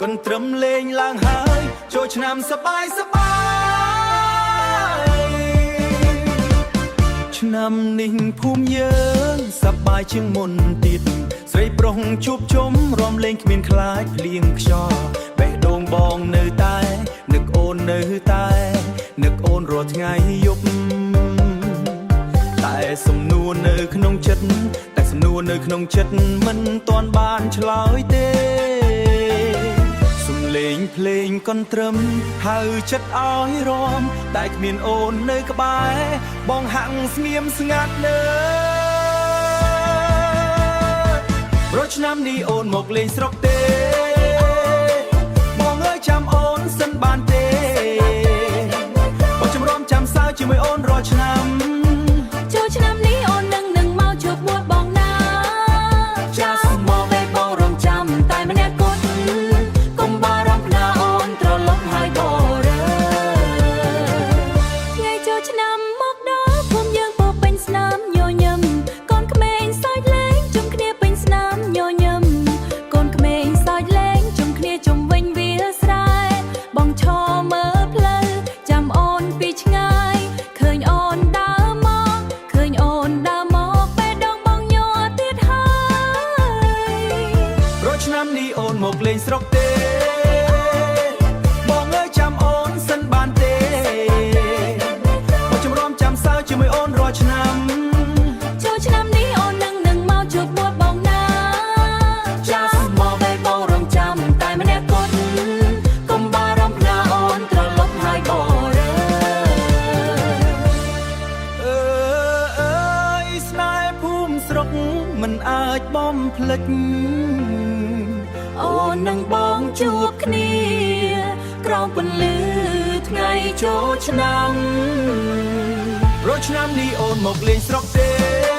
นត្រឹមលេងឡើងហើយចូលឆ្នាំសប្បាយសប្បាយឆ្នាំនេះភូមិយើងសប្បាយជាងមុនទៀតស្រីប្រុសជួបជុំរំលេងគ្មានខ្លាចភ្លៀងខ្យល់បេះដូងបងនៅតែនឹកអូននៅតែនឹកអូនរាល់ថ្ងៃយប់តែសំនួរនៅក្នុងចិត្តតែសំនួរនៅក្នុងចិត្តមិនទាន់បានឆ្លើយទេសំឡេងភ្លេងកន្ទ្រឹមហៅចិត្តឲ្យរំតែគ្មានអូននៅក្បែរបងហាក់ស្ងៀមស្ងាត់នៅរកឆ្នាំនេះអូនមកលេងស្រុកទេបងអើយចាំអូនសិនបានទេបងចម្រំចាំសើជាមួយអូនរាល់ឆ្នាំចូលឆ្នាំនេះអូននឹងមកជួបមួយបងណាចាស់មកបែបបងរងចាំតែម្នាក់គត់កុំបារម្ភណាអូនត្រឡប់ហើយបរើថ្ងៃចូលឆ្នាំមកដល់ភូមិយើងពោពេញស្នាមញញឹមកូនក្មេងសើចលេងជុំគ្នាពេញស្នាមញញឹមកូនក្មេងសើចលេងជុំគ្នាជុំវិញវាលស្រែបងឈរមើលផ្លូវចាំអូនពីឆ្ងាយឃើញអូនដើរមកឃើញអូនដើរមកបេះដូងបងញ័រទៀតហើយរកឆ្នាំនេះអូនមកលេងស្រុកទេបងអើយចាំអូនសិនបានទេបងចម្រំចាំសើជាមួយអូនរាល់ឆ្នាំចូលឆ្នាំនេះអូននឹងមកជួបមួយបងណាចាស់មកបែបបងរងចាំតែម្នាក់គត់កុំបារម្ភណាអូនត្រឡប់ហើយបរើអើយស្នេហ៍ភូមិស្រុកមិនអាចបំភ្លេចអូននឹងបងជួបគ្នាក្រោមពន្លឺថ្ងៃចូលឆ្នាំរកឆ្នាំនេះអូនមកលេងស្រុកទេ